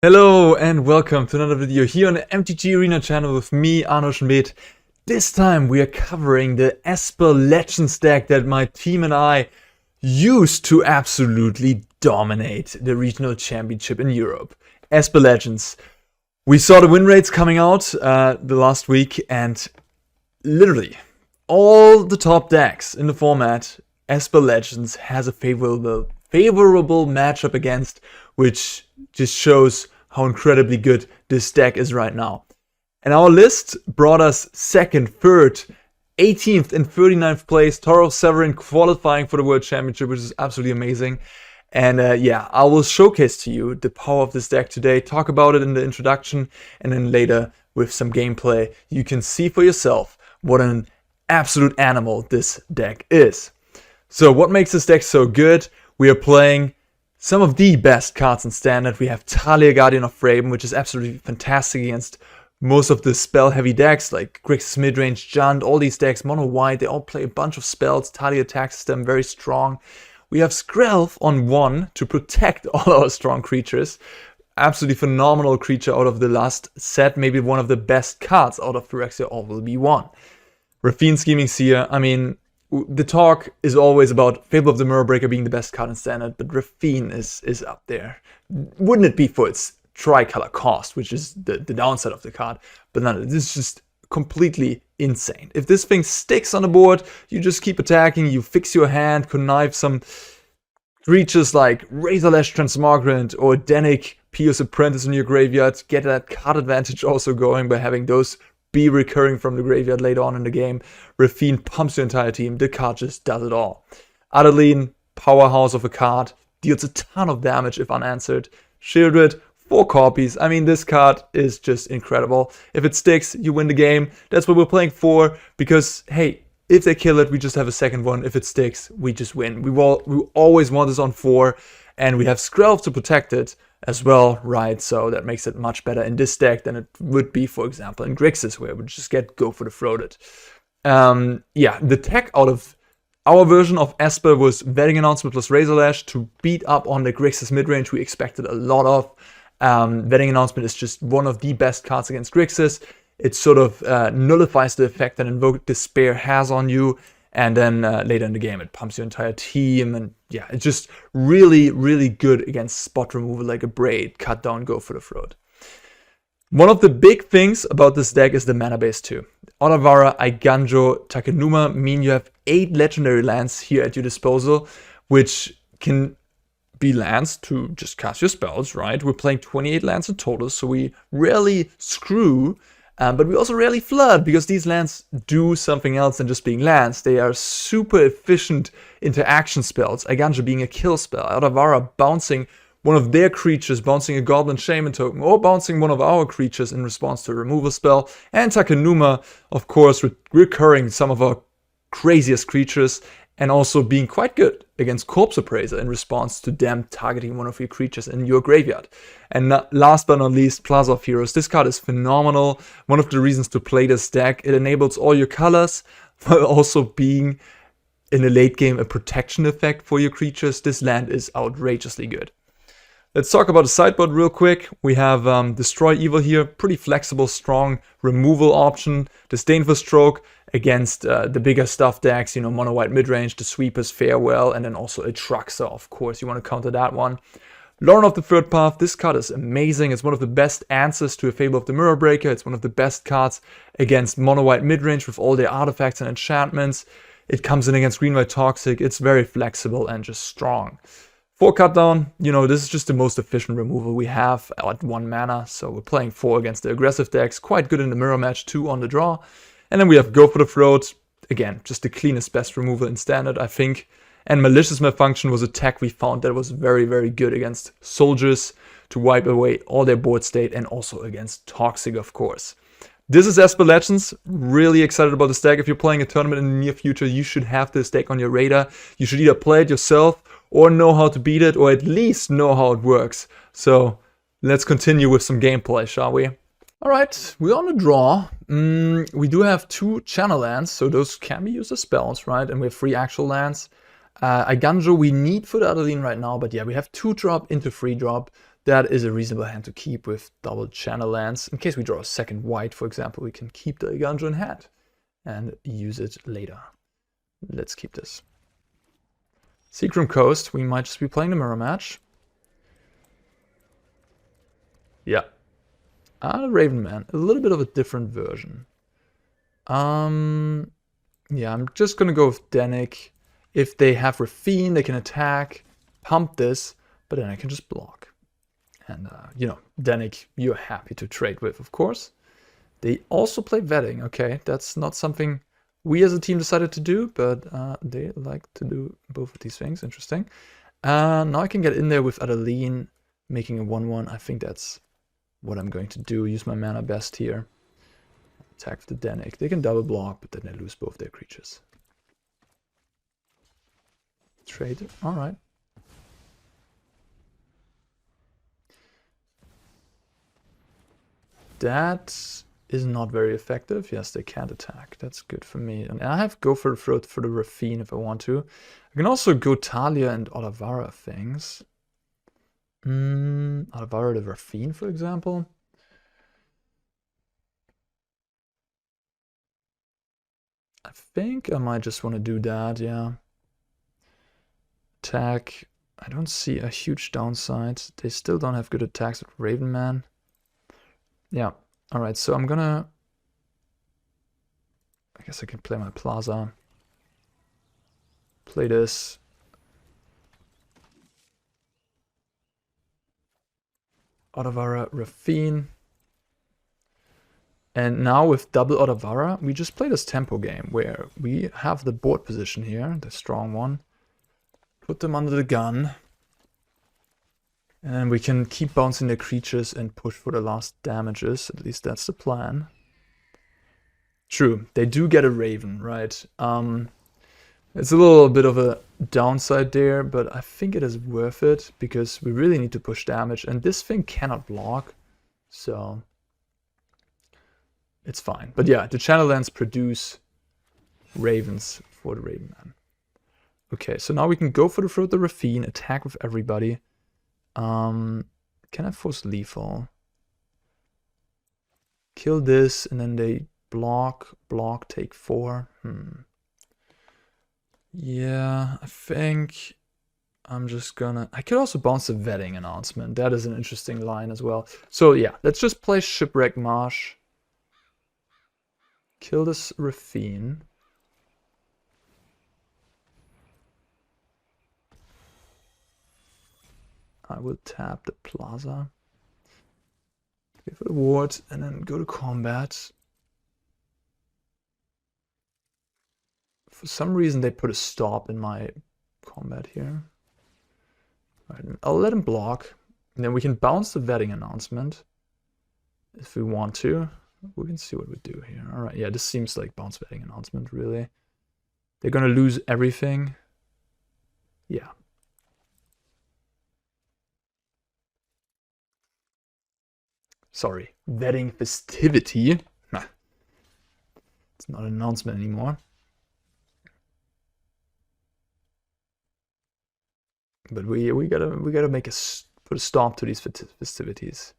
Hello and welcome to another video here on the MTG Arena channel with me, Arne. This time we are covering the Esper Legends deck that my team and I used to absolutely dominate the regional championship in Europe. Esper Legends. We saw the win rates coming out the last week, and literally all the top decks in the format, Esper Legends has a favorable matchup against, which just shows how incredibly good this deck is right now. And our list brought us 2nd, 3rd, 18th and 39th place. Toro Severin qualifying for the World Championship, which is absolutely amazing. And yeah, I will showcase to you the power of this deck today, talk about it in the introduction, and then later with some gameplay, you can see for yourself what an absolute animal this deck is. So what makes this deck so good? We are playing some of the best cards in Standard. We have Talia, Guardian of Raven, which is absolutely fantastic against most of the spell-heavy decks, like Grixis Midrange, Jund, all these decks, mono-white, they all play a bunch of spells. Talia attacks them very strong. We have Skrelv on 1 to protect all our strong creatures. Absolutely phenomenal creature out of the last set, maybe one of the best cards out of Phyrexia All Will Be One. Rafine Scheming Seer, I mean, the talk is always about Fable of the Mirror Breaker being the best card in Standard, but Rafine is up there. Wouldn't it be for its tricolor cost, which is the downside of the card? But none, this is just completely insane. If this thing sticks on the board, you just keep attacking, you fix your hand, connive some creatures like Razorlash Transmogrant or Danik Pious Apprentice in your graveyard, get that card advantage also going by having those be recurring from the graveyard later on in the game. Rafine pumps your entire team. The card just does it all. Adeline, powerhouse of a card, deals a ton of damage if unanswered. Shieldred, 4 copies. I mean, this card is just incredible. If it sticks, you win the game. That's what we're playing for, because, hey, if they kill it, we just have a second one. If it sticks, we just win. We always want this on 4, and we have Skrelv to protect it as well, right? So that makes it much better in this deck than it would be, for example, in Grixis, where it would just go for the throated. Yeah, the tech out of our version of Esper was Wedding Announcement plus Razorlash to beat up on the Grixis midrange we expected a lot of. Wedding Announcement is just one of the best cards against Grixis. It sort of nullifies the effect that Invoke Despair has on you, and then later in the game it pumps your entire team, and yeah, it's just really, really good against spot removal like a Braid, Cut Down, Go for the Throat. One of the big things about this deck is the mana base too. Otawara, Eiganjo, Takenuma mean you have 8 legendary lands here at your disposal, which can be lands to just cast your spells, right? We're playing 28 lands in total, so we rarely screw, but we also rarely flood, because these lands do something else than just being lands. They are super efficient interaction spells. Eiganjo being a kill spell, Otawara bouncing one of their creatures, bouncing a Goblin Shaman token, or bouncing one of our creatures in response to a removal spell, and Takenuma, of course, recurring some of our craziest creatures, and also being quite good against Corpse Appraiser in response to them targeting one of your creatures in your graveyard. And last but not least, Plaza of Heroes. This card is phenomenal. One of the reasons to play this deck. It enables all your colors, while also being, in the late game, a protection effect for your creatures. This land is outrageously good. Let's talk about the sideboard real quick. We have Destroy Evil here, pretty flexible, strong removal option. Disdainful Stroke against the bigger stuff decks, you know, Mono White Midrange, the Sweepers, Farewell, and then also a Truxer, of course. You want to counter that one. Lauren of the Third Path, this card is amazing. It's one of the best answers to a Fable of the Mirror Breaker. It's one of the best cards against Mono White Midrange with all their artifacts and enchantments. It comes in against Green White Toxic. It's very flexible and just strong. 4 cut down, you know, this is just the most efficient removal we have at 1 mana. So we're playing 4 against the aggressive decks. Quite good in the mirror match, 2 on the draw. And then we have Go for the Throat. Again, just the cleanest, best removal in Standard, I think. And Malicious Malfunction was a tech we found that was very, very good against soldiers to wipe away all their board state, and also against Toxic, of course. This is Esper Legends. Really excited about this deck. If you're playing a tournament in the near future, you should have this deck on your radar. You should either play it yourself, or know how to beat it, or at least know how it works. So let's continue with some gameplay, shall we? Alright, we're on the draw. We do have 2 channel lands, so those can be used as spells, right? And we have 3 actual lands. Eiganjo we need for the Adeline right now, but yeah, we have 2 drop into 3 drop. that is a reasonable hand to keep with double channel lands. In case we draw a second white, for example, we can keep the Iganjo in hand and use it later. Let's keep this. Seacrum Coast, we might just be playing the mirror match. Yeah. Raven Man, a little bit of a different version. Yeah, I'm just gonna go with Danik. If they have Rafine, they can attack, pump this, but then I can just block. And, you know, Danik, you're happy to trade with, of course. They also play Vetting. Okay, that's not something we as a team decided to do, but they like to do both of these things. Interesting. Now I can get in there with Adeline, making a 1/1. I think that's what I'm going to do. Use my mana best here. Attack with the Danik. They can double block, but then they lose both their creatures. Trade. All right. That is not very effective. Yes, they can't attack. That's good for me. And I have go for the throat for the Rafine if I want to. I can also go Talia and Olivara things. Olivara the Rafine, for example. I think I might just want to do that, yeah. Attack. I don't see a huge downside. They still don't have good attacks with Raven Man. Yeah. Alright, so I'm gonna... I guess I can play my Plaza. Play this. Otavara, Rafine. And now with double Otavara, we just play this tempo game where we have the board position here, the strong one. Put them under the gun. And then we can keep bouncing the creatures and push for the last damages. At least that's the plan. True, they do get a Raven, right? It's a little bit of a downside there, but I think it is worth it because we really need to push damage. And this thing cannot block, so it's fine. But yeah, the channel lands produce Ravens for the Raven Man. Okay, so now we can go for the Throat the Rafine, attack with everybody. Can I force lethal? Kill this, and then they block, take 4. Yeah, I think I'm just gonna... I could also bounce the Vetting announcement. That is an interesting line as well. So yeah, let's just play Shipwreck Marsh. Kill this Rafine. I will tap the Plaza. Give it a ward and then go to combat. For some reason they put a stop in my combat here. Right, I'll let him block. And then we can bounce the Vetting announcement. If we want to. We can see what we do here. Alright, yeah, this seems like bounce Vetting announcement, really. They're gonna lose everything. Yeah. Sorry, Vetting Festivity. It's not an announcement anymore. But we gotta make put a stop to these festivities.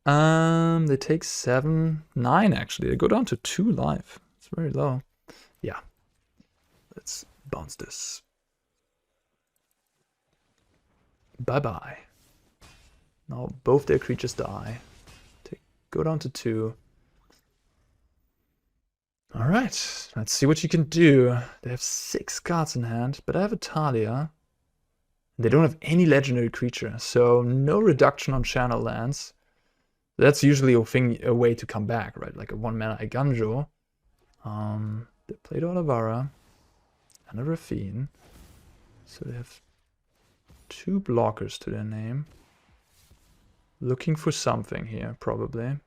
They take 7, 9 actually. They go down to 2 life. It's very low. Yeah. Let's bounce this. Bye-bye. Now both their creatures die. Go down to 2. Alright, let's see what you can do. They have 6 cards in hand, but I have a Talia. They don't have any legendary creature, so no reduction on channel lands. That's usually a way to come back, right? Like a 1-mana Iganjo. They played Olivara and a Rafine. So they have 2 blockers to their name. Looking for something here, probably.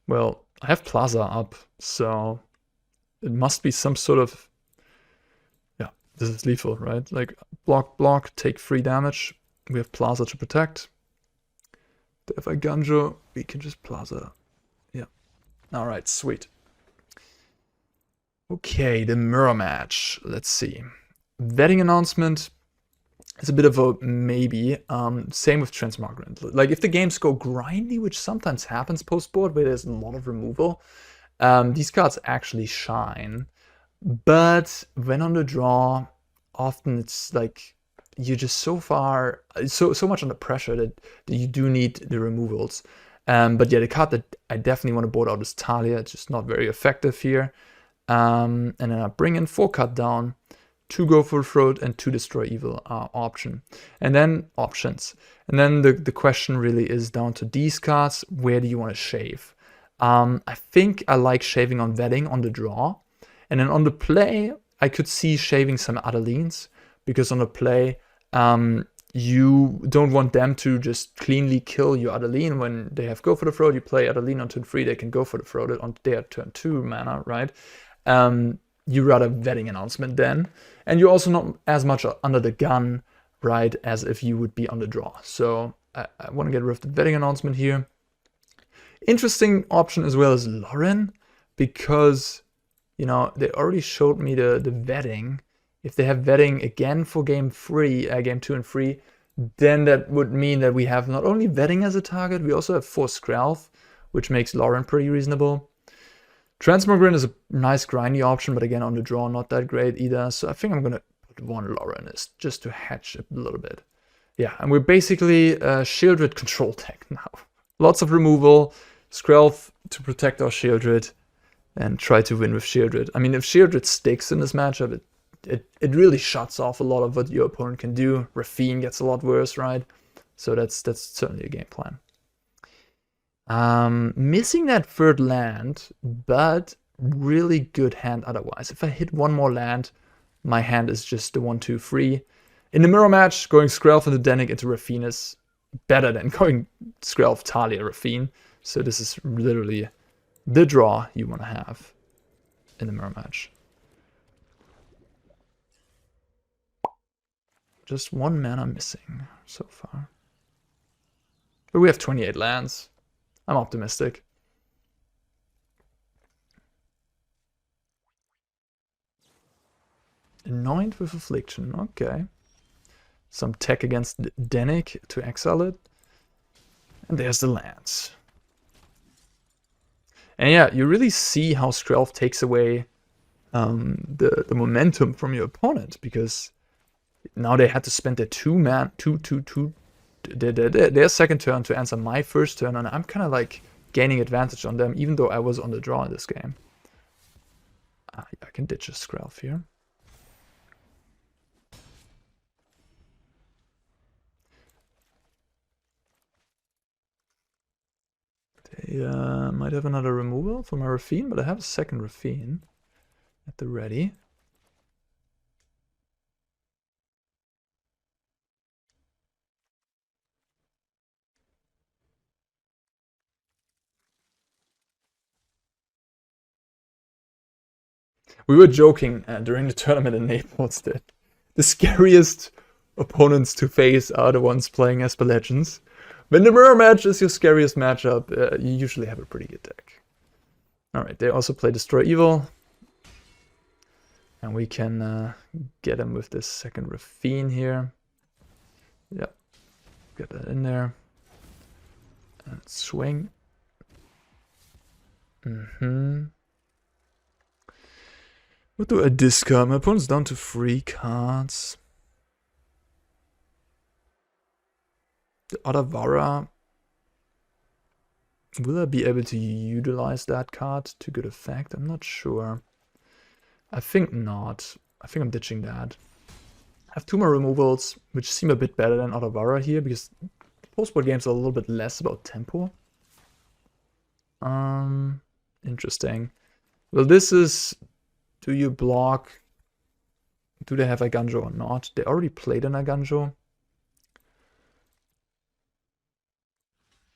Well, I have Plaza up, so it must be some sort of... Yeah, this is lethal, right? Like, block, take 3 damage. We have Plaza to protect. If I Ganjo, we can just Plaza. Yeah. Alright, sweet. Okay, the mirror match. Let's see. Vetting announcement is a bit of a maybe. Same with transmogrant. Like if the games go grindy, which sometimes happens post-board where there's a lot of removal, these cards actually shine. But when on the draw, often it's like you're just so much under pressure that you do need the removals. But yeah, the card that I definitely want to board out is Talia. It's just not very effective here. And then I bring in 4 cut down, 2 go for throat, and 2 destroy evil option. And then options. And then the question really is down to these cards. Where do you want to shave? I think I like shaving on vetting on the draw. And then on the play, I could see shaving some Adelines, because on the play, you don't want them to just cleanly kill your Adeline when they have go for the throat. You play Adeline on turn 3, they can go for the throat on their turn 2 mana, right? You rather vetting announcement then. And you're also not as much under the gun, right, as if you would be on the draw. So I want to get rid of the vetting announcement here. Interesting option as well as Lauren, because, you know, they already showed me the vetting. If they have vetting again for game 2 and 3, then that would mean that we have not only vetting as a target, we also have 4 Skrelv, which makes Lauren pretty reasonable. Transmogrant is a nice grindy option, but again on the draw not that great either. So I think I'm gonna put 1 Lauren just to hedge a little bit. Yeah, and we're basically Shieldred control deck now. Lots of removal, Skrelv to protect our Shieldred, and try to win with Shieldred. I mean, if Shieldred sticks in this matchup, it really shuts off a lot of what your opponent can do. Rafine gets a lot worse, right? So that's certainly a game plan. Missing that 3rd land, but really good hand otherwise. If I hit 1 more land, my hand is just the 1, 2, 3. In the mirror match, going Skrelv into Danik into Rafine is better than going Skrelv, Talia, Rafine. So this is literally the draw you want to have in the mirror match. Just 1 mana missing so far. But we have 28 lands. I'm optimistic. Anoint with Affliction, okay. Some tech against Danik to exile it. And there's the lands. And yeah, you really see how Skrelv takes away the momentum from your opponent, because now they had to spend their their second turn to answer my first turn, and I'm kind of like gaining advantage on them, even though I was on the draw in this game. I can ditch a Skrelv here. They might have another removal for my Rafine, but I have a second Rafine at the ready. We were joking during the tournament in Naples that the scariest opponents to face are the ones playing Esper Legends. When the mirror match is your scariest matchup, you usually have a pretty good deck. Alright, they also play Destroy Evil. And we can get them with this second Rafine here. Yep, get that in there. And swing. What do I discard? My opponent's down to 3 cards. The other Vara. Will I be able to utilize that card to good effect? I'm not sure. I think not. I think I'm ditching that. I have 2 more removals, which seem a bit better than other Vara here, because post-board games are a little bit less about tempo. Interesting. Well, this is... Do you block? Do they have Iganjo or not? They already played an Iganjo.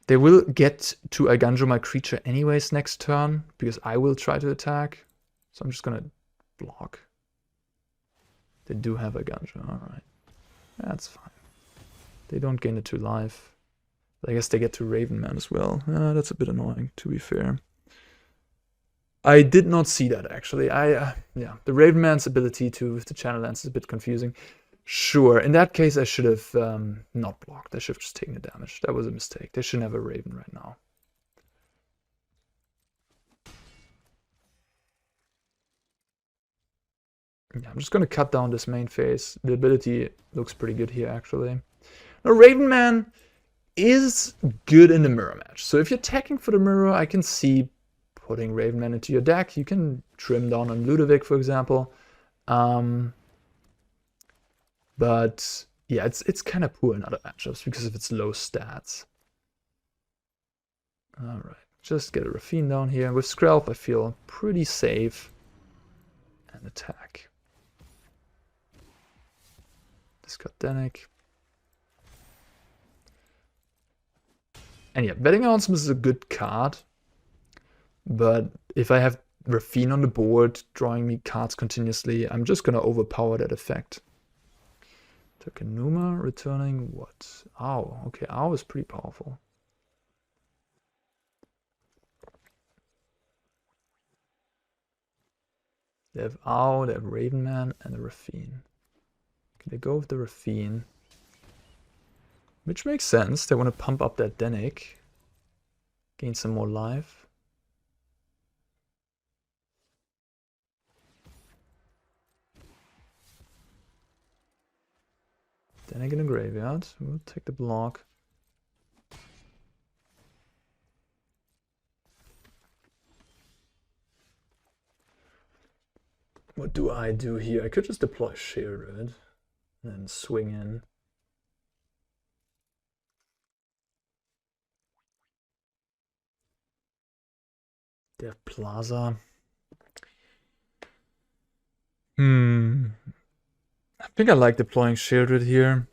They will get to Iganjo my creature anyways next turn, because I will try to attack. So I'm just gonna block. They do have Iganjo, alright. That's fine. They don't gain it to life. But I guess they get to Ravenman as well. That's a bit annoying, to be fair. I did not see that actually. Yeah, the Ravenman's ability to with the channel lens is a bit confusing. Sure, in that case I should have not blocked. I should have just taken the damage. That was a mistake. They shouldn't have a Raven right now. Yeah, I'm just gonna cut down this main phase. The ability looks pretty good here actually. Now Ravenman is good in the mirror match. So if you're attacking for the mirror, I can see putting Ravenman into your deck. You can trim down on Ludovic, for example. But yeah, it's kind of poor in other matchups because of its low stats. Alright, just get a Raffine down here. With Skrelp, I feel pretty safe. And attack. Discard Danik. And yeah, Betting Announcement is a good card. But if I have Raffine on the board, drawing me cards continuously, I'm just going to overpower that effect. Takenuma returning what? Ow. Okay, Ow is pretty powerful. They have Ow, they have Ravenman, and a Raffine. Okay, they go with the Raffine. Which makes sense. They want to pump up that Danik. Gain some more life. Danik in the graveyard. We'll take the block. What do I do here? I could just deploy Sheoldred and then swing in. They have Plaza. I think I like deploying Sheoldred here.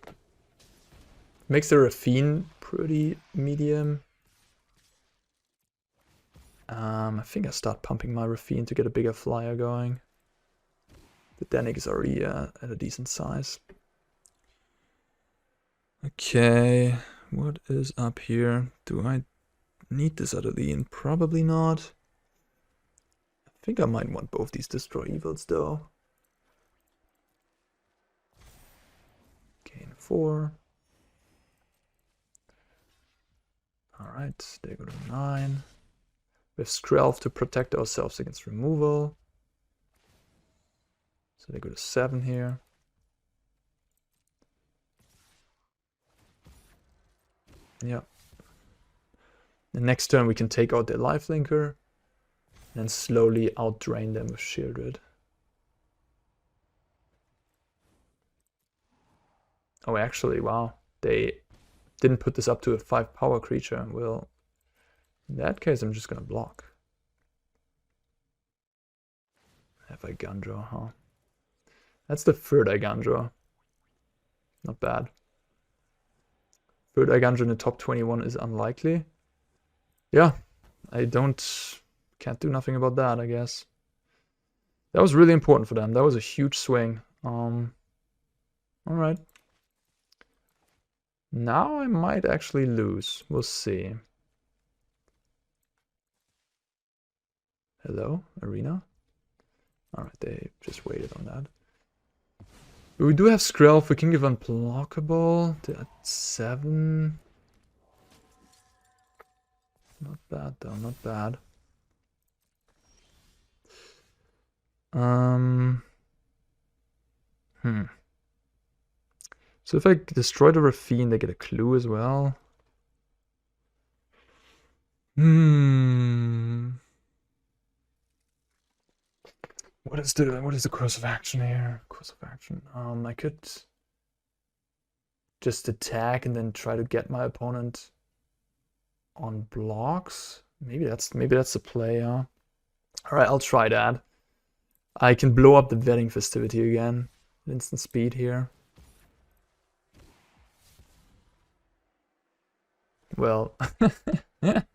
Makes the Raffine pretty medium. I think I start pumping my Raffine to get a bigger flyer going. The Danik is already at a decent size. Okay, what is up here? Do I need this Adeline? Probably not. I think I might want both these Destroy Evils though. Gain 4. Alright, they go to 9. We have Skrelv to protect ourselves against removal. So they go to 7 here. Yeah. The next turn we can take out their lifelinker and slowly outdrain them with Sheoldred. Oh, actually, wow. They didn't put this up to a 5 power creature. Well, in that case, I'm just gonna block. Have I Gundra, huh? That's the third Gundra. Not bad. Third Gundra in the top 21 is unlikely. Yeah, I can't do nothing about that, I guess. That was really important for them. That was a huge swing. Alright. Now I might actually lose. We'll see. Hello, Arena? Alright, they just waited on that. But we do have Skrelv. We can give unblockable. They're at 7. Not bad though, not bad. So if I destroy the Raffine, they get a clue as well. What is the course of action here? Course of action. I could just attack and then try to get my opponent on blocks. Maybe that's the play, huh? Alright, I'll try that. I can blow up the Wedding Festivity again. Instant speed here. Well, if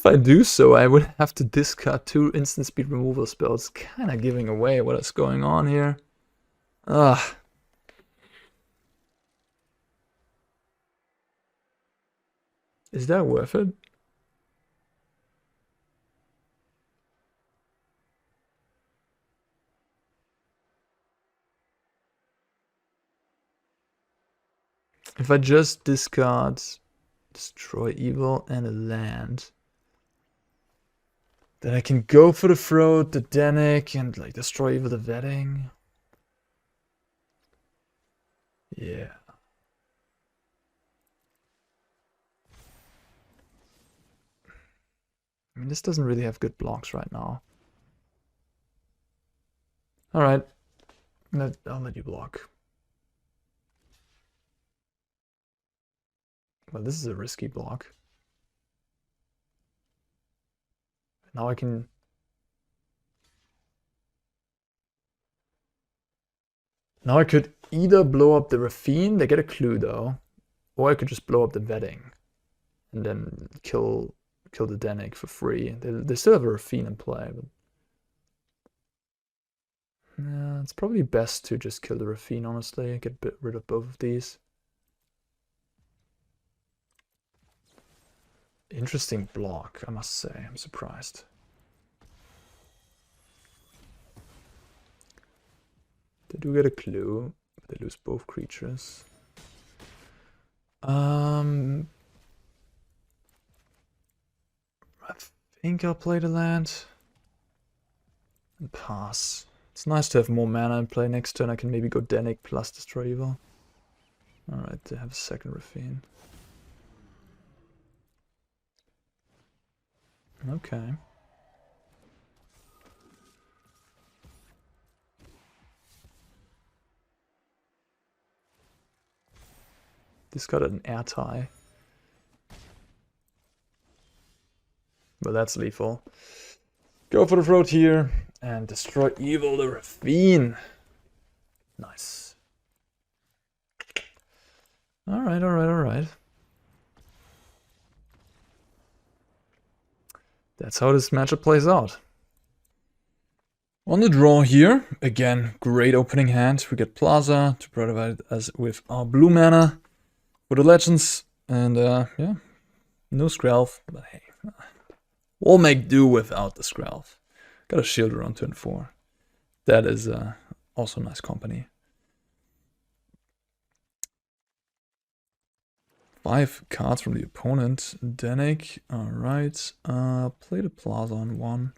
I do so, I would have to discard 2 instant speed removal spells, kind of giving away what is going on here. Ugh. Is that worth it? If I just discard Destroy Evil and a land, then I can go for the Throat, the Denic, and like Destroy Evil the Vetting. Yeah. I mean, this doesn't really have good blocks right now. Alright. I'll let you block. Well, this is a risky block. Now I can... Now I could either blow up the Raffine, they get a clue though, or I could just blow up the Vetting and then kill the Denic for free. They still have a Raffine in play, but... Yeah, it's probably best to just kill the Raffine, honestly, get rid of both of these. Interesting block, I must say. I'm surprised. They do get a clue, but they lose both creatures. I think I'll play the land and pass. It's nice to have more mana in play next turn. I can maybe go Denic plus Destroy Evil. Alright, they have a second Raffine. Okay. This got an air tie. But that's lethal. Go for the Throat here and Destroy Evil the Raffine. Nice. Alright, alright, alright. That's how this matchup plays out. On the draw here, again, great opening hand. We get Plaza to provide us with our blue mana for the Legends. And yeah, no Skrelv, but hey, we'll make do without the Skrelv. Got a shield around turn 4. That is also nice company. 5 cards from the opponent. Denic, alright. Play the Plaza on 1.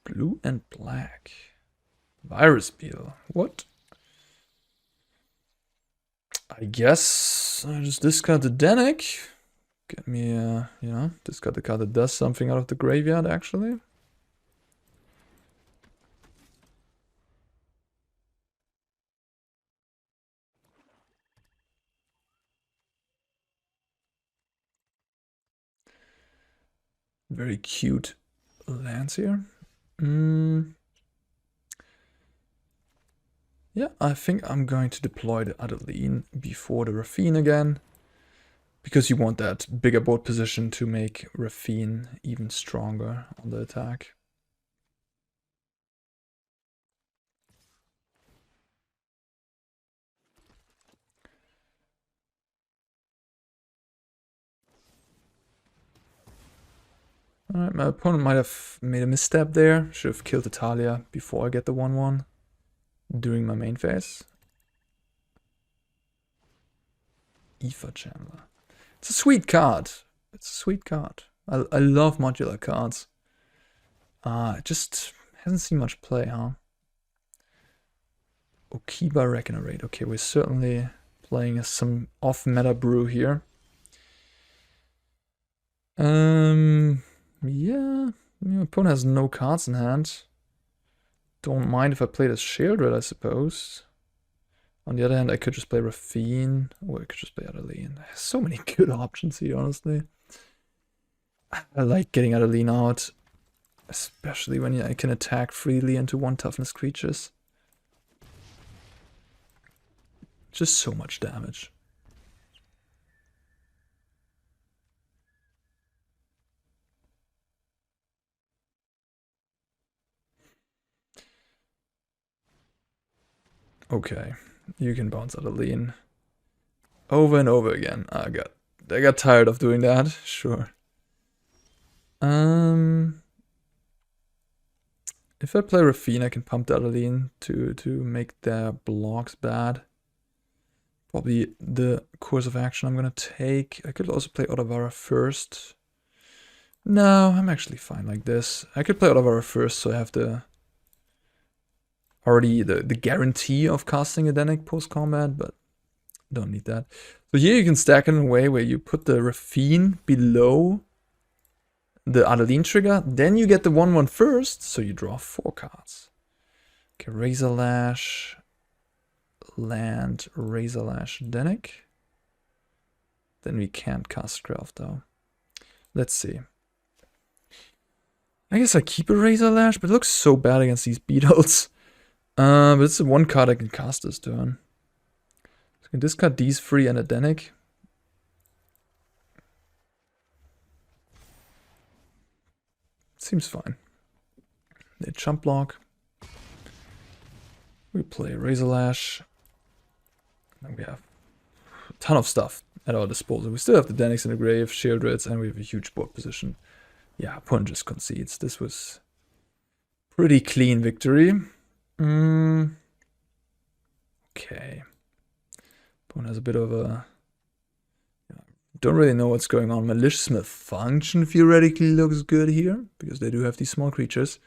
Blue and black. Virus Beetle. What? I guess I just discard the Denic. Get me, you know, discard the card that does something out of the graveyard, actually. Very cute lands here. Yeah, I think I'm going to deploy the Adeline before the Raffine again. Because you want that bigger board position to make Raffine even stronger on the attack. Alright, my opponent might have made a misstep there. Should have killed Italia before I get the 1/1 during my main phase. Aether Channeler. It's a sweet card. It's a sweet card. I love modular cards. It just hasn't seen much play, huh? Okiba Regenerate. Okay, we're certainly playing some off-meta brew here. Yeah, my opponent has no cards in hand. Don't mind if I play this Shieldred, I suppose. On the other hand, I could just play Raffine, or I could just play Adeline. There's so many good options here, honestly. I like getting Adeline out, especially when I can attack freely into 1 toughness creatures. Just so much damage. Okay, you can bounce Adeline over and over again. I got tired of doing that. Sure. If I play Rafine, I can pump the Adeline to make their blocks bad. Probably the course of action I'm gonna take. I could also play Otavara first. No, I'm actually fine like this. I could play Otavara first, so I have the already the guarantee of casting a Danik post-combat, but don't need that. So here you can stack it in a way where you put the Rafine below the Adeline trigger, then you get the 1/1 first, so you draw 4 cards. Okay, Razor Lash, land, Razor Lash, Danik. Then we can't cast Craft though. Let's see. I guess I keep a Razor Lash, but it looks so bad against these beetles. But it's the one card I can cast this turn. So I can discard these 3 and a Danik. Seems fine. They jump block. We play Razor Lash. And we have a ton of stuff at our disposal. We still have the Danics in the grave, Shieldreds, and we have a huge board position. Yeah, opponent just concedes. This was pretty clean victory. Okay. Opponent has a bit of a... Don't really know what's going on. Malicious Malfunction theoretically looks good here, because they do have these small creatures.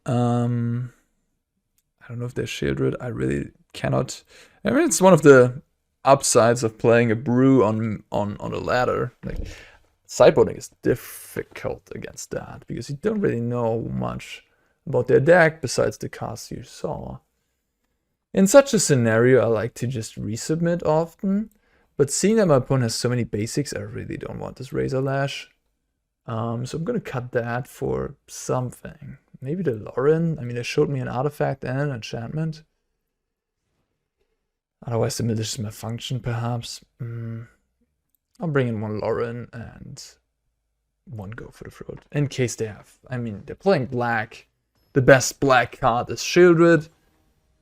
I don't know if they're Shieldred. I really cannot... I mean, it's one of the upsides of playing a brew on a ladder. Like, sideboarding is difficult against that, because you don't really know much about their deck besides the cards you saw. In such a scenario, I like to just resubmit often. But seeing that my opponent has so many basics, I really don't want this Razor Lash. So I'm going to cut that for something. Maybe the Lauren. I mean, they showed me an artifact and an enchantment. Otherwise, the Malicious Malfunction, perhaps. I'll bring in 1 Lauren and 1 Go for the Throat. In case they have. I mean, they're playing black. The best black card is Shieldred.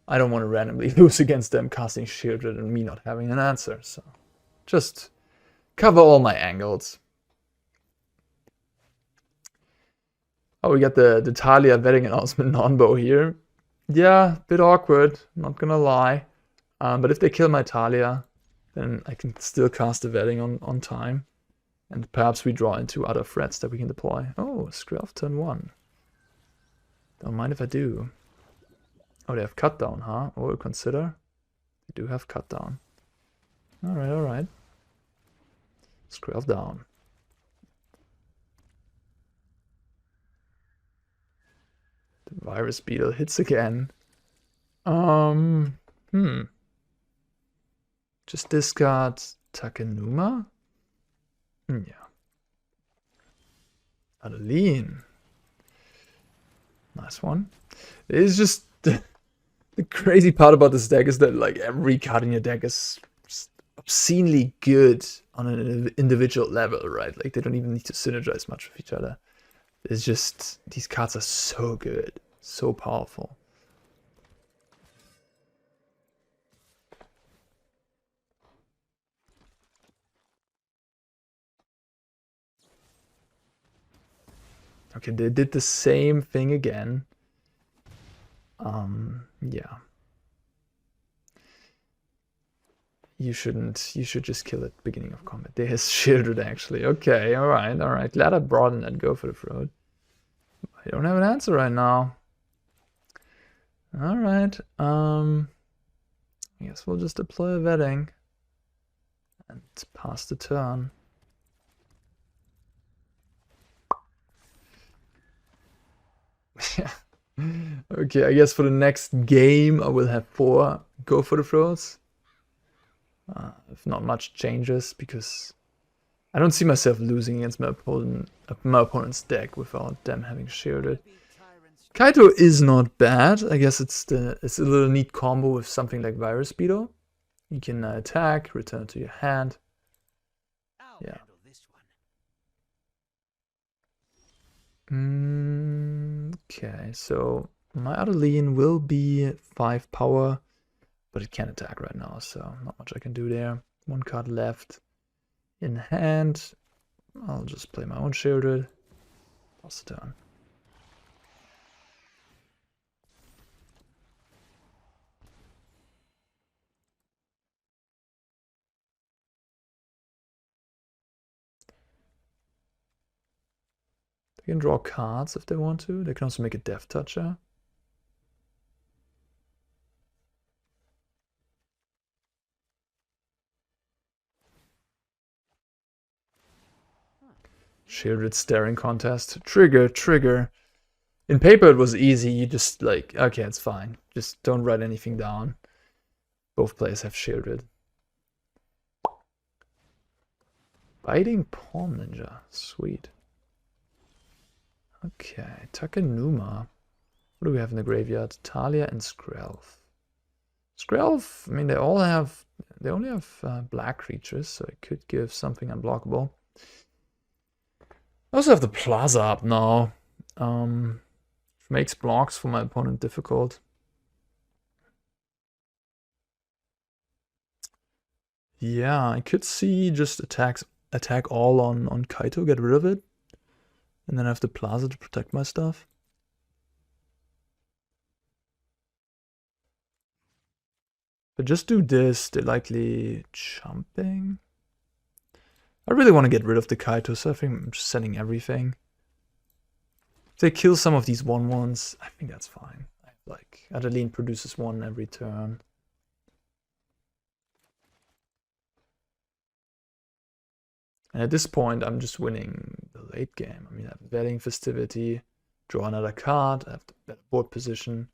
I don't want to randomly lose against them casting Shieldred and me not having an answer, so... Just cover all my angles. Oh, we got the Talia wedding announcement non-bow here. Yeah, bit awkward, not gonna lie. But if they kill my Talia, then I can still cast the wedding on time. And perhaps we draw into other threats that we can deploy. Oh, Skrelv turn 1. Don't mind if I do. Oh, they have cut down, huh? Or consider. They do have cut down. Alright, alright. Skrelv down. The Virus Beetle hits again. Just discard Takenuma? Yeah. Adeline. Nice one. It's just... The crazy part about this deck is that like every card in your deck is obscenely good on an individual level, right? Like they don't even need to synergize much with each other. It's just, these cards are so good, so powerful. Okay, they did the same thing again. Yeah. You should just kill it beginning of combat. They has shielded actually. Okay, alright. Glad I brought in that Go for the Throat. I don't have an answer right now. Alright, I guess we'll just deploy a wedding and pass the turn. Yeah. Okay, I guess for the next game I will have 4 Go for the Throats. If not much changes, because I don't see myself losing against my opponent's deck without them having shielded. Kaito is not bad. I guess it's a little neat combo with something like Virus Beetle. You can attack, return to your hand. Yeah. Okay, so my Adeline will be 5 power, but it can't attack right now, so not much I can do there. 1 card left in hand. I'll just play my own Shieldred. Pass the turn. They can draw cards if they want to. They can also make a Death Toucher. Shielded Staring Contest. Trigger, trigger. In paper it was easy. You just like, okay, it's fine. Just don't write anything down. Both players have shielded. Biting Palm Ninja. Sweet. Okay, Takenuma. What do we have in the graveyard? Talia and Skrelv. Skrelv, I mean, they only have black creatures, so it could give something unblockable. I also have the Plaza up now. Which makes blocks for my opponent difficult. Yeah, I could see just attack all on Kaito, get rid of it. And then I have the Plaza to protect my stuff. But just do this, they're likely jumping. I really want to get rid of the Kaito, so I think I'm just sending everything. If they kill some of these 1/1s, I think that's fine. Like, Adeline produces 1 every turn. And at this point, I'm just winning the late game. I mean, I have Wedding Festivity, draw another card, I have the better board position.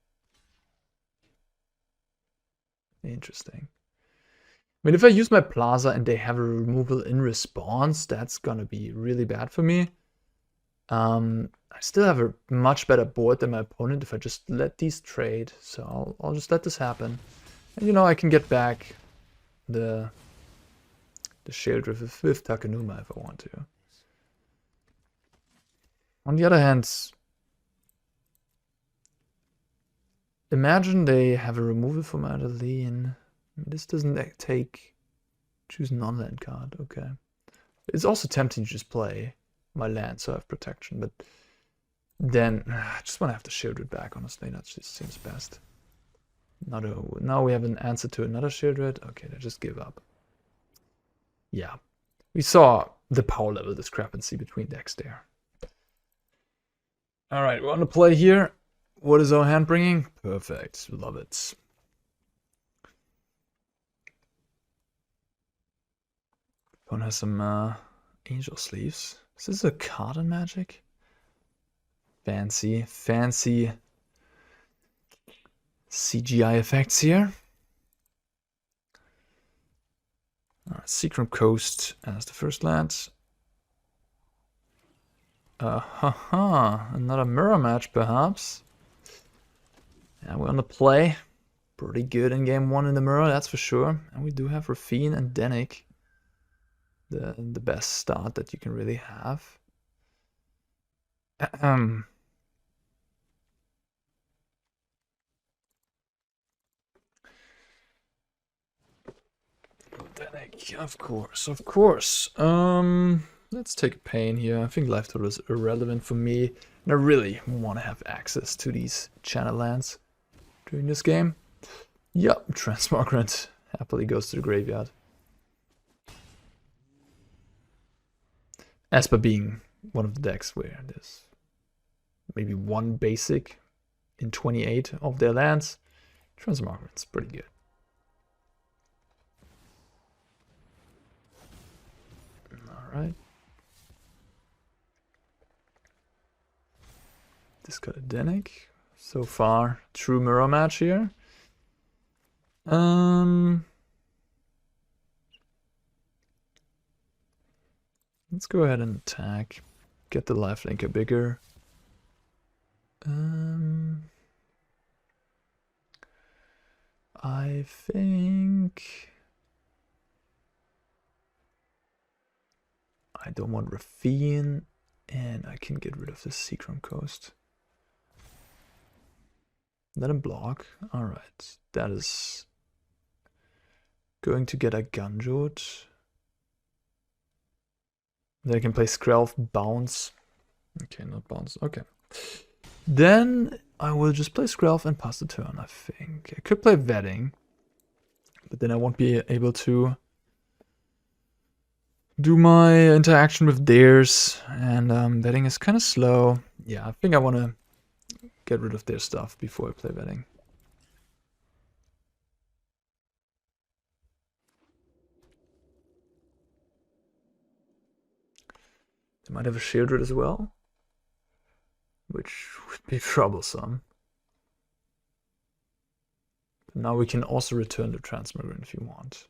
Interesting. I mean, if I use my Plaza and they have a removal in response, that's gonna be really bad for me. I still have a much better board than my opponent if I just let these trade. So I'll just let this happen. And you know, I can get back the shield with Takenuma if I want to. On the other hand, imagine they have a removal from Adeline. This doesn't take choose non-land card. Okay. It's also tempting to just play my land so I have protection, but then I just want to have the Shieldred back, honestly. That just seems best. Now we have an answer to another Shieldred. Okay, they just give up. Yeah. We saw the power level discrepancy between decks there. Alright, we're on the play here. What is our hand bringing? Perfect. Love it. Opponent has some angel sleeves. Is this a card in Magic? Fancy CGI effects here. Alright, Secret Coast as the first land. Another mirror match perhaps. Yeah, we're on the play. Pretty good in game 1 in the mirror, that's for sure. And we do have Rafine and Denik. The best start that you can really have. Denik, of course. Let's take a pain here. I think life total is irrelevant for me. And I really want to have access to these channel lands during this game. Yup, Transmogrant happily goes to the graveyard. Esper being one of the decks where there's maybe one basic in 28 of their lands. Transmogrant's pretty good. Alright. Discard a Denik. So far, true mirror match here. Let's go ahead and attack. Get the lifelinker bigger. I think I don't want Rafine, and I can get rid of the Secret Coast. Let him block. Alright, that is going to get a Gunjot. Then I can play Skrelv, bounce. Okay, not bounce. Okay. Then I will just play Skrelv and pass the turn, I think. I could play Vetting, but then I won't be able to do my interaction with theirs, and vetting is kind of slow. Yeah, I think I want to get rid of their stuff before I play vetting. They might have a Shieldred as well, which would be troublesome. But now we can also return the Transmogran if you want.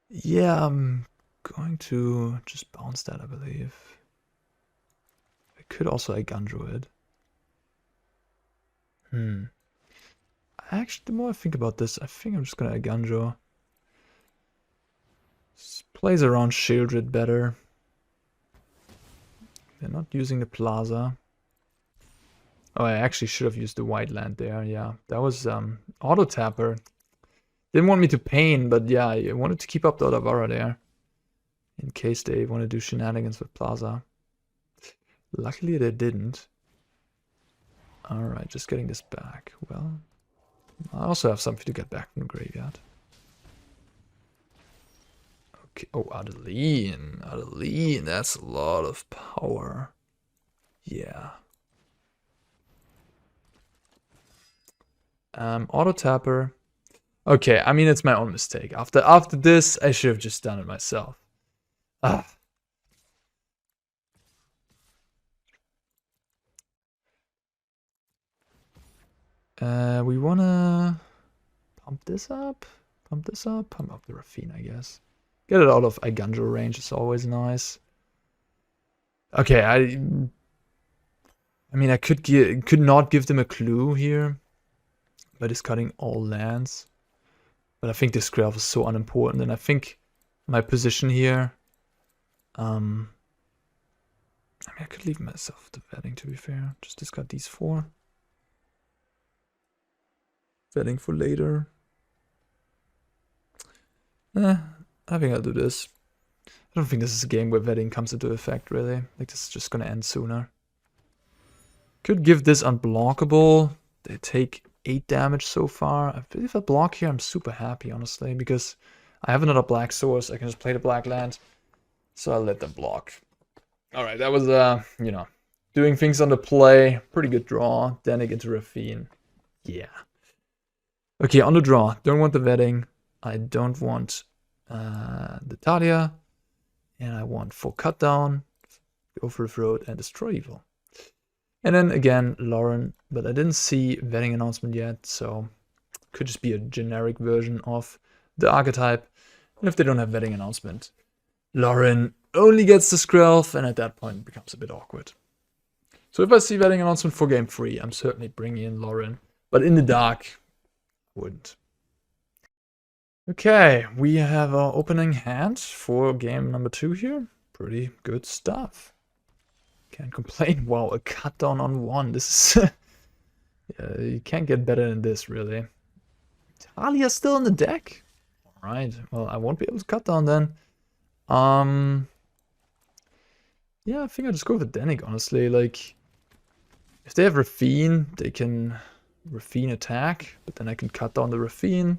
Yeah, I'm going to just bounce that, I believe. I could also Igunjo it. Actually, the more I think about this, I think I'm just gonna Igunjo. Plays around Shieldred better. They're not using the Plaza. Oh, I actually should have used the white land there. Yeah, that was auto tapper. Didn't want me to pain, but yeah, I wanted to keep up the Otavara there. In case they want to do shenanigans with Plaza. Luckily they didn't. Alright, just getting this back. Well, I also have something to get back from the graveyard. Okay. Oh, Adeline. Adeline, that's a lot of power. Yeah. Auto tapper. Okay, I mean, it's my own mistake. After this, I should have just done it myself. Ah. We wanna pump this up, pump this up, pump up the Rafine, I guess. Get it out of Igunjo range is always nice. Okay, I mean, I could not give them a clue here by discarding all lands. But I think this graph is so unimportant, and I think my position here, I mean, I could leave myself the vetting, to be fair. Just discard these 4. Vetting for later. I think I'll do this. I don't think this is a game where vetting comes into effect, really. Like, this is just gonna end sooner. Could give this unblockable. They take 8 damage so far. If I block here, I'm super happy, honestly, because I have another black source. I can just play the black land. So I'll let them block. Alright, that was, you know, doing things on the play. Pretty good draw. Danik into Rafine. Yeah. Okay, on the draw. Don't want the vetting. I don't want the Talia. And I want full cut down. Go for the throat and destroy evil. And then again, Lauren. But I didn't see vetting announcement yet. So could just be a generic version of the archetype. And if they don't have vetting announcement, Lauren only gets the Skrelf, and at that point it becomes a bit awkward. So if I see vetting announcement for game 3, I'm certainly bringing in Lauren. But in the dark, wouldn't. Okay, we have our opening hand for game number 2 here. Pretty good stuff. Can't complain. Wow, a cut down on 1. This is... yeah, you can't get better than this, really. Talia's still in the deck? Alright, well, I won't be able to cut down then. Yeah, I think I'll just go with Danik, honestly. Like, if they have Rafine, they can Rafine attack, but then I can cut down the Rafine.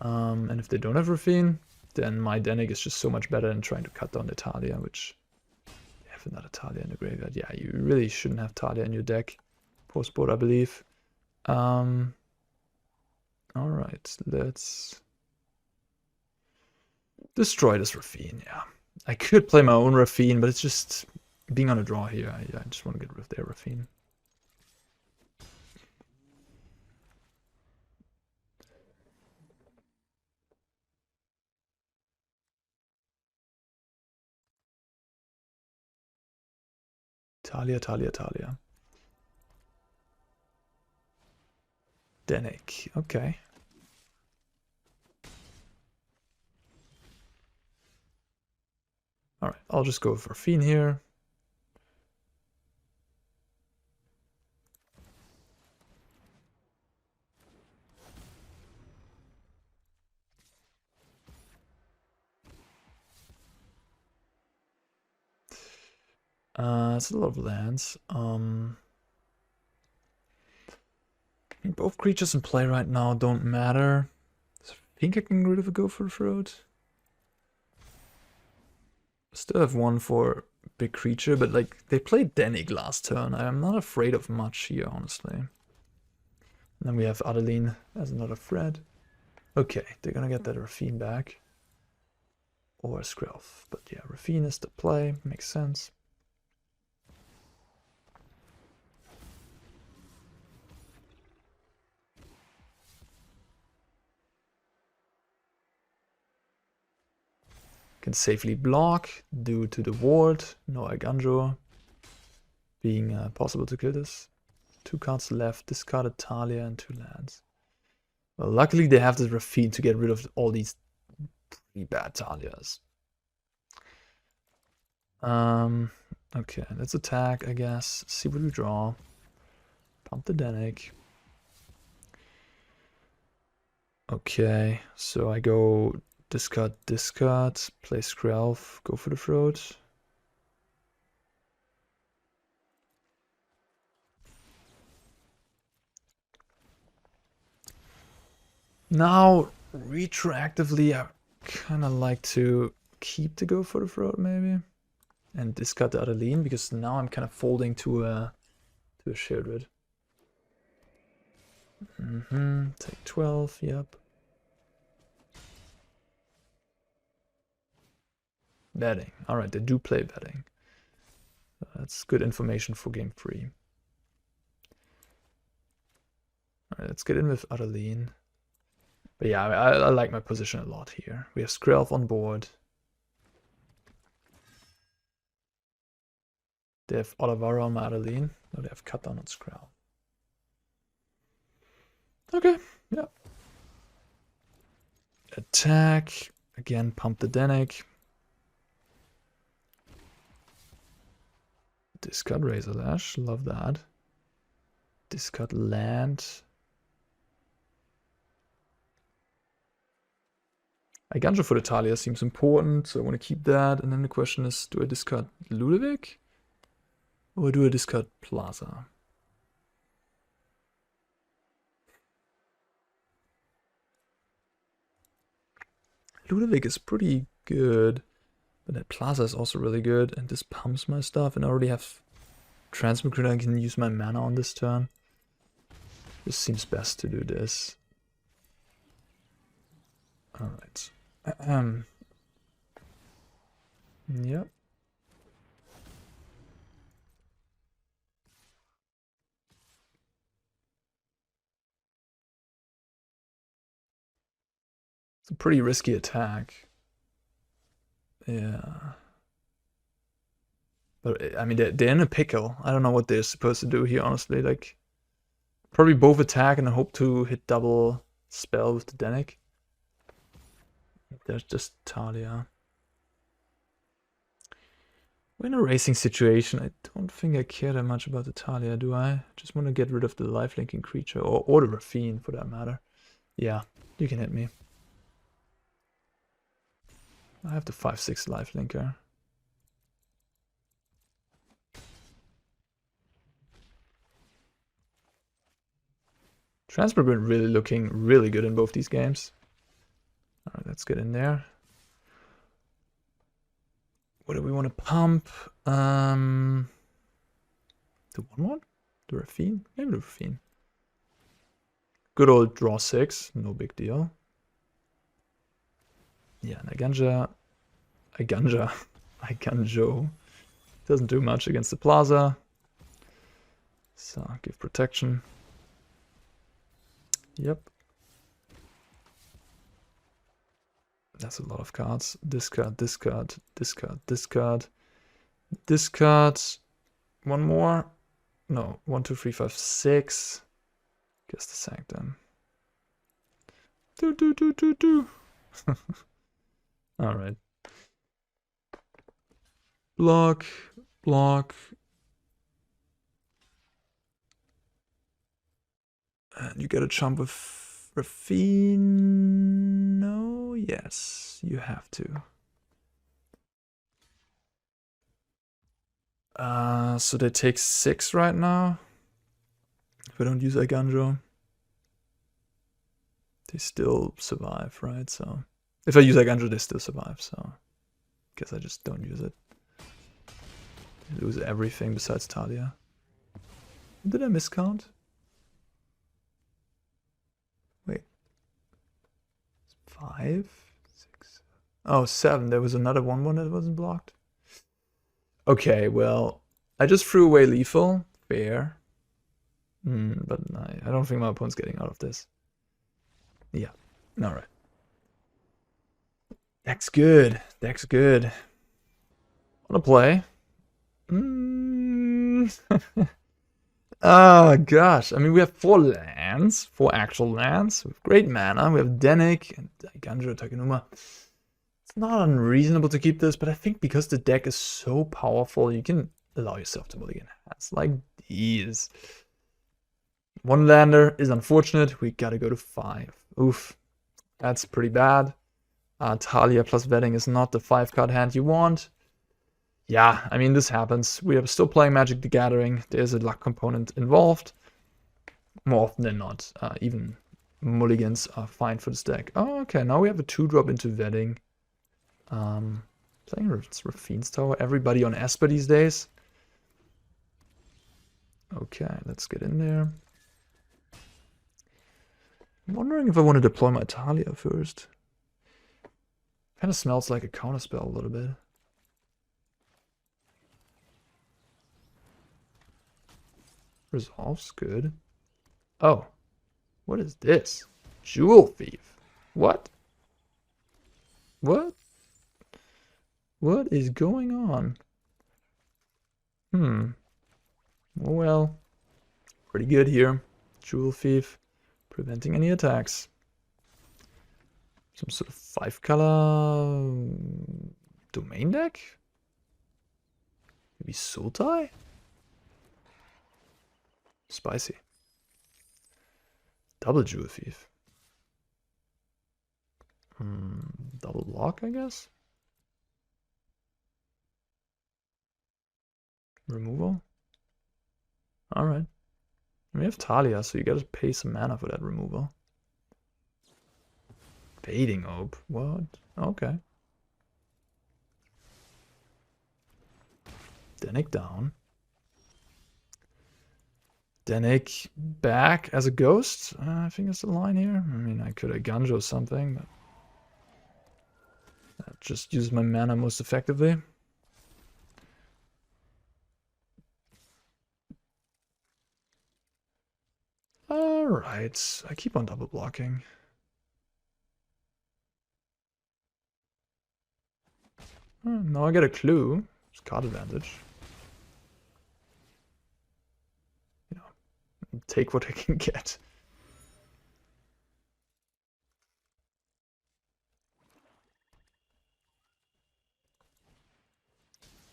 And if they don't have Rafine, then my Danik is just so much better than trying to cut down the Talia, which they have another Talia in the graveyard. Yeah, you really shouldn't have Talia in your deck. Post-board, I believe. Alright, let's destroy this Rafine, yeah. I could play my own Rafine, but it's just being on a draw here. I just want to get rid of their Rafine. Talia, Talia, Talia. Danik, okay. Alright, I'll just go for Fiend here. It's a lot of lands. Both creatures in play right now don't matter. think I can get rid of a Go for the Throat. Still have one for big creature, but like they played Danik last turn. I'm not afraid of much here, honestly. And then we have Adeline as another threat. Okay, they're gonna get that Rafine back. Or Skrelf. But yeah, Rafine is the play, makes sense. Can safely block due to the ward, no Iganjo being possible to kill this. 2 cards left, discarded Talia and 2 lands. Well, luckily they have this Rafine to get rid of all these pretty bad Talias. Okay, let's attack, I guess. See what we draw. Pump the Danik. Okay, so I go discard, play Skrelf, go for the Throat. Now, retroactively, I kind of like to keep the Go for the Throat, maybe. And discard the Adeline, because now I'm kind of folding to a Sheoldred. Take 12, yep. Betting. Alright, they do play betting. That's good information for game 3. Alright, let's get in with Adeline. But yeah, I like my position a lot here. We have Skrelf on board. They have Olivara on Adeline. No, they have cut down on Skrelf. Okay, yeah. Attack. Again, pump the Danik. Discard Razor Lash, love that. Discard land. Iganjo for the Talia seems important, so I want to keep that. And then the question is, do I discard Ludovic? Or do I discard Plaza? Ludovic is pretty good, but that Plaza is also really good, and this pumps my stuff, and I already have Transmogrind. I can use my mana on this turn. This seems best to do this. Alright. Yep. It's a pretty risky attack. Yeah. But, I mean, they're in a pickle. I don't know what they're supposed to do here, honestly. Like, probably both attack and hope to hit double spell with the Danik. There's just Talia. We're in a racing situation. I don't think I care that much about the Talia, do I? Just want to get rid of the lifelinking creature, or the Rafine for that matter. Yeah, you can hit me. I have the 5/6 lifelinker. Transfer been really looking really good in both these games. Alright, let's get in there. What do we want to pump? The 1/1? The Rafine? Maybe the Rafine. Good old draw 6, no big deal. Yeah, and Iganjo doesn't do much against the Plaza. So, give protection. Yep. That's a lot of cards. Discard, discard, discard, discard. Discard. One more. No, 1, 2, 3, 5, 6. Guess the Sanctum. Do. Alright. Block, block. And you get a chump with Rafine. No, yes, you have to. So they take 6 right now. If I don't use Iganjo. They still survive, right? So if I use Aganjo, they still survive, so guess I just don't use it. I lose everything besides Talia. Did I miscount? Wait. 5, 6. Oh, 7. There was another 1-1 that wasn't blocked. Okay, well, I just threw away lethal. Fair. But I don't think my opponent's getting out of this. Yeah. Alright. Deck's good. Deck's good. Wanna play? Oh gosh. I mean, we have 4 lands. 4 actual lands. With great mana. We have Denik and Ganjo Takenuma. It's not unreasonable to keep this, but I think because the deck is so powerful, you can allow yourself to mulligan hands like these. 1 lander is unfortunate. We gotta go to 5. Oof. That's pretty bad. Talia plus Vetting is not the 5-card hand you want. Yeah, I mean, this happens. We are still playing Magic the Gathering. There's a luck component involved. More often than not. Even mulligans are fine for this deck. Oh, okay. Now we have a 2-drop into Vetting. Playing Rafine's Tower. Everybody on Esper these days. Okay, let's get in there. I'm wondering if I want to deploy my Talia first. Kind of smells like a counterspell a little bit. Resolves, good. Oh, what is this? Jewel Thief. What? What? What is going on? Well, pretty good here. Jewel Thief, preventing any attacks. Some sort of 5-color domain deck? Maybe Sultai? Spicy. Double Jewel Thief. Double block, I guess? Removal? Alright. We have Talia, so you gotta pay some mana for that removal. Fading Hope? What? Okay. Denik down. Denik back as a ghost? I think that's the line here. I mean, I could have Ganjo something, but that just uses my mana most effectively. Alright, I keep on double blocking. Now I get a clue. It's card advantage. You know, take what I can get.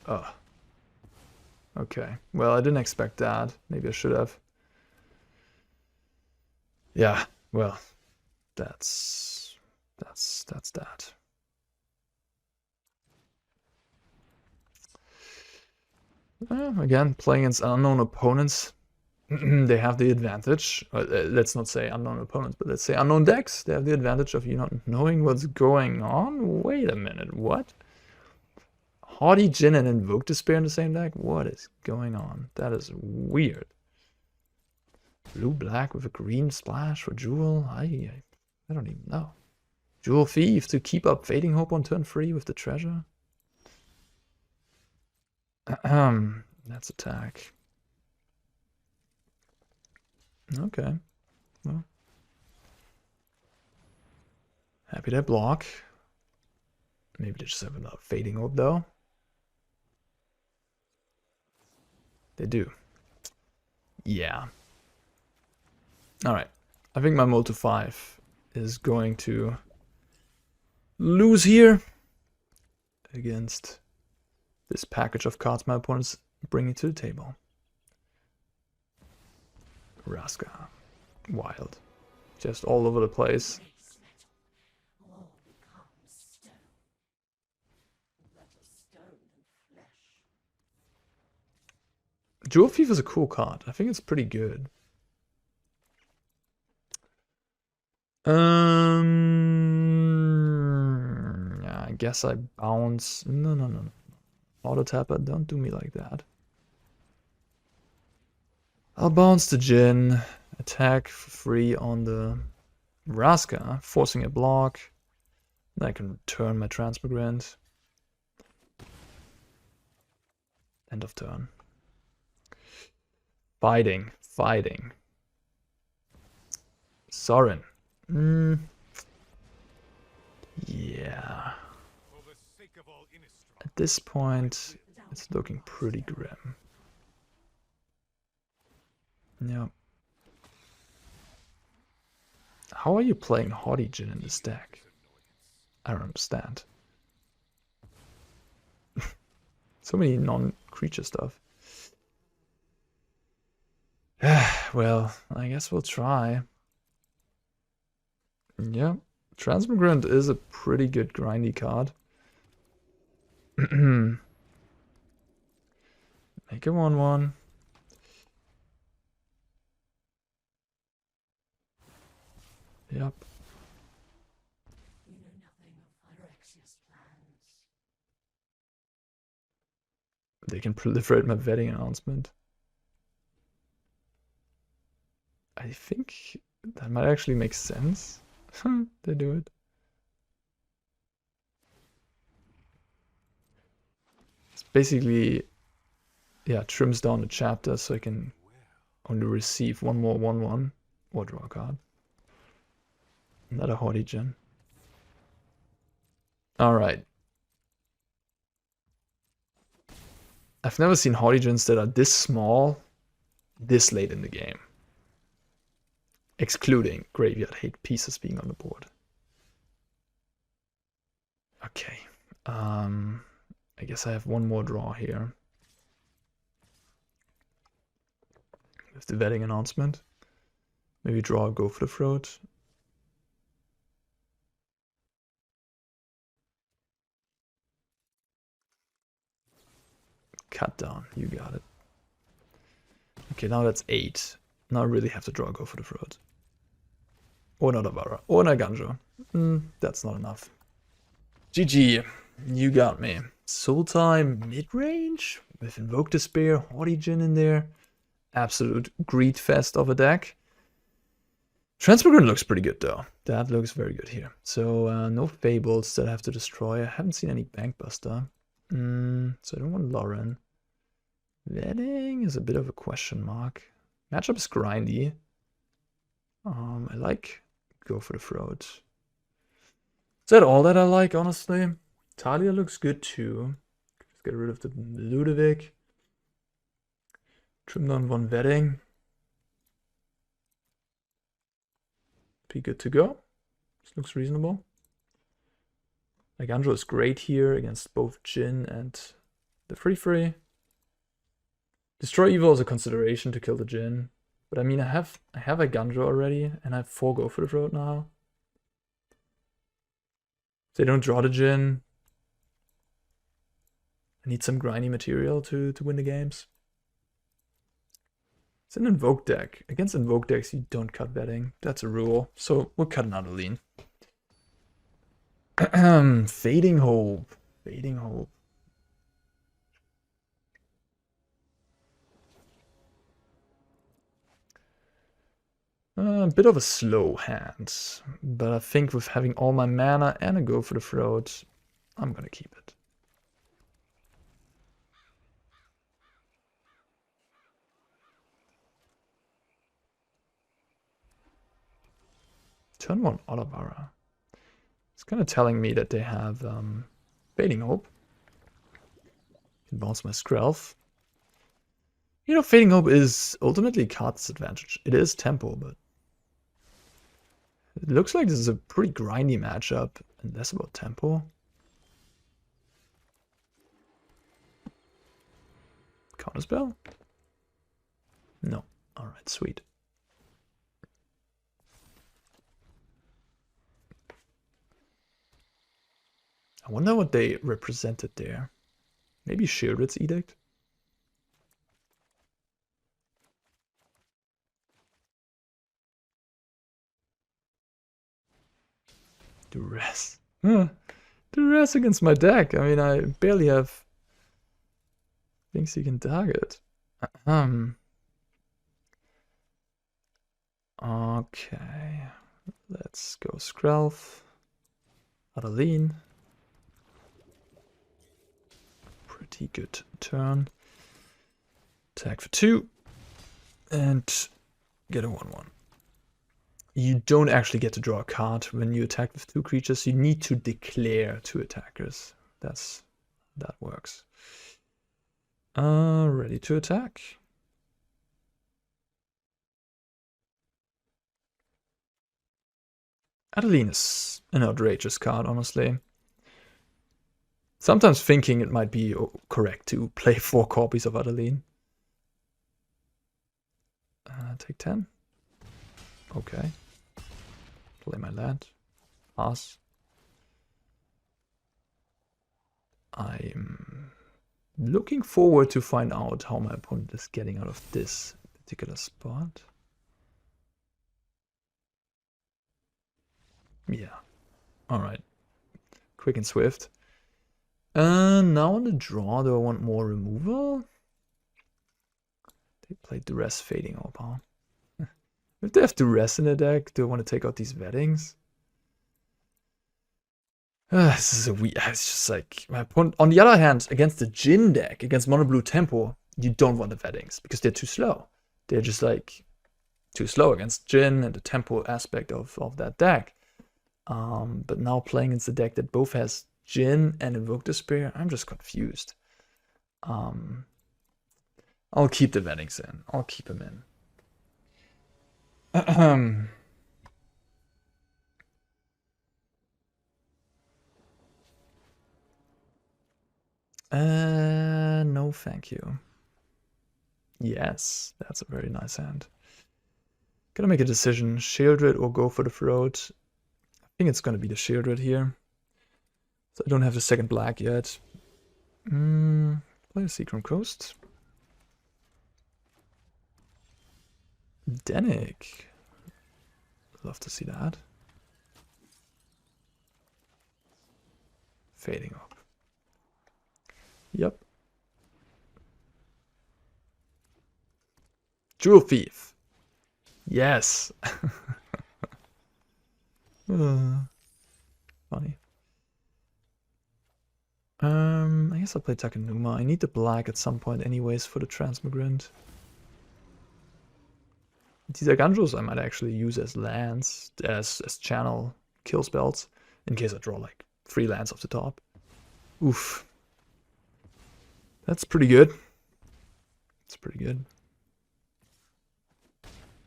Oh. Okay. Well, I didn't expect that. Maybe I should have. Yeah, well, that's that. Again, playing against unknown opponents, they have the advantage. Let's not say unknown opponents, but let's say unknown decks. They have the advantage of you not knowing what's going on. Wait a minute, what? Haughty Djinn and Invoke Despair in the same deck? What is going on? That is weird. Blue-black with a green splash for Jewel? I don't even know. Jewel Thief to keep up Fading Hope on turn 3 with the treasure? That's attack. Okay. Well. Happy to block. Maybe they just have enough Fading Hope though. They do. Yeah. Alright. I think my Mold to 5 is going to lose here against this package of cards my opponent's bringing to the table. Raska. Wild. Just all over the place. Jewel Thief is a cool card. I think it's pretty good. guess I bounce. No, no, no, no. Auto tapper, don't do me like that. I'll bounce the Jin, attack for free on the Vraska, forcing a block. Then I can return my Transmigrant. End of turn. Fighting. Sorin. Yeah. At this point, it's looking pretty grim. Yeah. How are you playing Haughty Jin in this deck? I don't understand. So many non-creature stuff. Well, I guess we'll try. Yeah, Transmigrant is a pretty good grindy card. Make a 1/1. Yep. They can proliferate my wedding announcement. I think that might actually make sense. They do it. It's basically, yeah, trims down the chapter so I can only receive one more 1/1 or draw a card. Another Haughty Jin. Alright. I've never seen Haughty Jins that are this small, this late in the game. Excluding graveyard hate pieces being on the board. Okay. I guess I have one more draw here. With the wedding announcement. Maybe draw a go for the throat. Cut down, you got it. Okay, now that's 8. Now I really have to draw a go for the throat. Or not a Vara. Or an Aganjo. That's not enough. GG. You got me. Sultai mid-range? With Invoke Despair, Haughty Jin in there. Absolute greed fest of a deck. Transmigrant looks pretty good though. That looks very good here. So no Fables that I have to destroy. I haven't seen any Bankbuster. So I don't want Lauren. Wedding is a bit of a question mark. Matchup is grindy. I like go for the throat. Is that all that I like, honestly? Talia looks good too. Just get rid of the Ludovic. Trim down one Wedding. Be good to go. This looks reasonable. Like Andro is great here against both Jin and the free. Destroy Evil is a consideration to kill the Jin. But I mean, I have a Gandro already, and I have 4 go for the throat now. If they don't draw the Jin, I need some grindy material to win the games. It's an Invoke deck. Against Invoke decks, you don't cut betting. That's a rule. So we'll cut another lean. Fading Hope. Fading Hope. A bit of a slow hand, but I think with having all my mana and a go for the throat, I'm gonna keep it. Turn 1 Olivara. It's kind of telling me that they have Fading Hope. Can bounce my Skrelf. You know, Fading Hope is ultimately card disadvantage. It is tempo, but it looks like this is a pretty grindy matchup, and less about tempo. Counterspell? No. Alright, sweet. I wonder what they represented there. Maybe Sheoldred's Edict? Duress. Duress against my deck. I mean, I barely have things you can target. Okay. Let's go Skrelf. Adeline. Pretty good turn. Attack for 2. And get a 1/1. You don't actually get to draw a card when you attack with 2 creatures. You need to declare 2 attackers. That works. Ready to attack. Adeline is an outrageous card, honestly. Sometimes thinking it might be correct to play 4 copies of Adeline. Take 10. Okay. Play my land. Pass. I'm looking forward to find out how my opponent is getting out of this particular spot. Yeah. Alright. Quick and swift. Now on the draw, do I want more removal? They played Duress Fading Orb, huh? If they have Duress in the deck, do I want to take out these Weddings? This is a weird. It's just like my opponent. On the other hand, against the Jin deck, against Mono Blue Tempo, you don't want the Weddings because they're too slow. They're just like too slow against Jin and the tempo aspect of that deck. But now playing against the deck that both has Jin and Invoke Despair, I'm just confused. I'll keep the Weddings in. I'll keep them in. No thank you. Yes, that's a very nice hand. Gotta make a decision, Shieldred or go for the throat. I think it's gonna be the Shieldred here. So I don't have the second black yet. Play a Seachrome Coast. Denick. Love to see that. Fading up. Yep. Jewel Thief. Yes. Funny. I guess I'll play Takenuma. I need the black at some point anyways for the Transmigrant. These Aganjos I might actually use as lands, as channel kill spells, in case I draw like 3 lands off the top. Oof. That's pretty good. It's pretty good.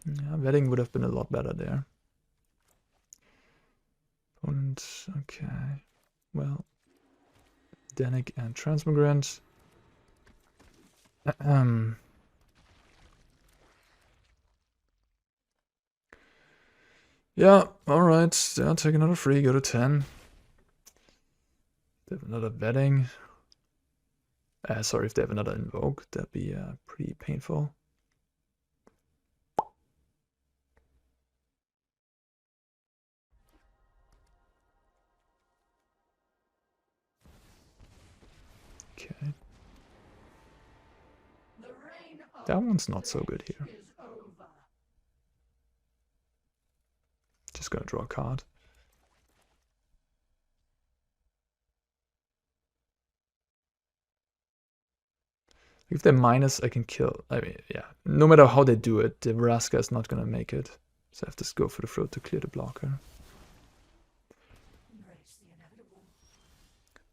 Yeah, Wedding would have been a lot better there. Opponent, okay. Well, Denick and Transmigrant. Yeah, alright. Yeah, take another 3, go to 10. They have another Wedding. Sorry, if they have another Invoke, that'd be pretty painful. Okay. That one's not so good here. Just gonna draw a card. If they're minus, I can kill. I mean, yeah. No matter how they do it, the Vraska is not gonna make it. So I have to go for the throat to clear the blocker.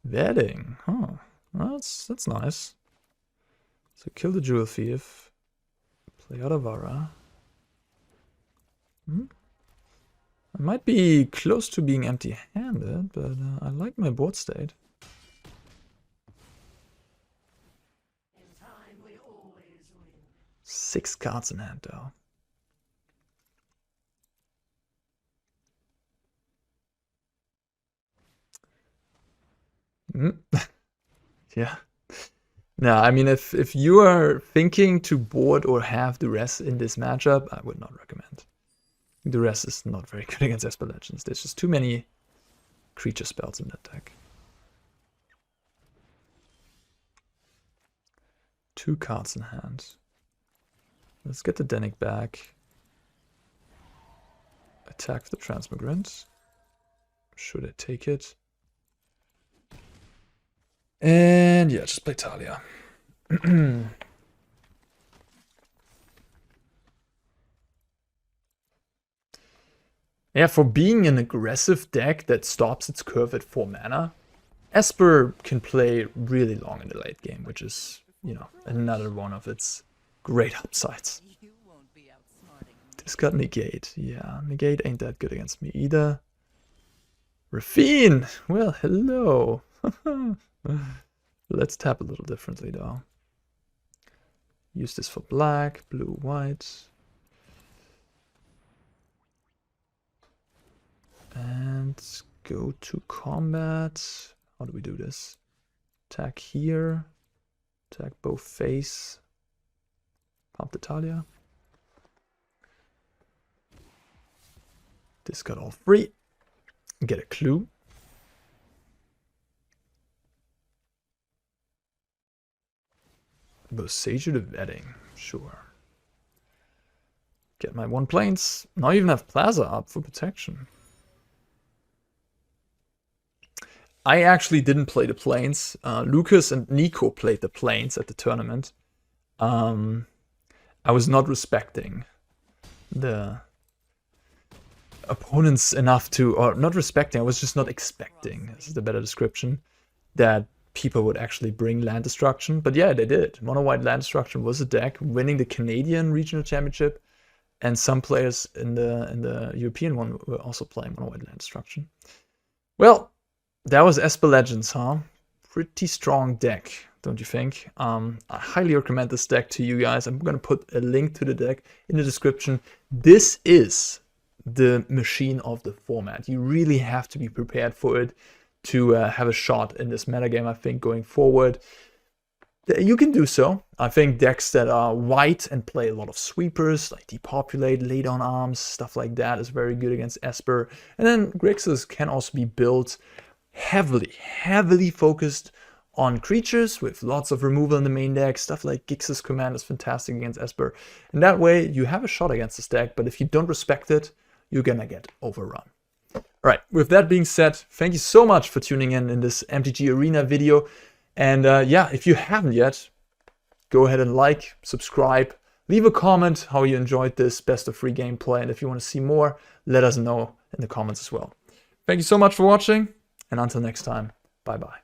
Wedding, huh? Well, that's nice. So kill the Jewel Thief. Play Adavara. I might be close to being empty-handed, but I like my board state. Six cards in hand, though. Yeah. No, I mean, if you are thinking to board or have Duress in this matchup, I would not recommend. Duress is not very good against Esper Legends. There's just too many creature spells in that deck. 2 cards in hand. Let's get the Denic back. Attack the Transmigrant. Should I take it? And yeah, just play Talia. Yeah, for being an aggressive deck that stops its curve at 4 mana, Esper can play really long in the late game, which is, you know, another one of its great upsides. This got Negate. Yeah, Negate ain't that good against me either. Rafine! Well, hello. Let's tap a little differently, though. Use this for black, blue, white. And go to combat. How do we do this? Attack here. Attack both face. Pump the Talia. Discard all 3. Get a clue. Bosage the Vetting. Sure. Get my 1 planes. Now I even have Plaza up for protection. I actually didn't play the planes. Lucas and Nico played the planes at the tournament. I was not respecting the opponents enough to, or not respecting, I was just not expecting, this is the better description, that people would actually bring land destruction. But yeah, they did. Mono white land destruction was a deck winning the Canadian regional championship, and some players in the European one were also playing mono white land destruction. Well, that was Esper Legends, huh? Pretty strong deck, don't you think? I highly recommend this deck to you guys. I'm gonna put a link to the deck in the description. This is the machine of the format. You really have to be prepared for it to have a shot in this metagame, I think, going forward. You can do so. I think decks that are white and play a lot of sweepers, like Depopulate, Lay Down Arms, stuff like that is very good against Esper. And then Grixis can also be built heavily focused on creatures with lots of removal in the main deck. Stuff like Gix's Command is fantastic against Esper. And that way you have a shot against this deck, but if you don't respect it, you're gonna get overrun. Alright, with that being said, thank you so much for tuning in this MTG Arena video. And yeah, if you haven't yet, go ahead and like, subscribe, leave a comment how you enjoyed this best of 3 gameplay. And if you want to see more, let us know in the comments as well. Thank you so much for watching, and until next time, bye bye.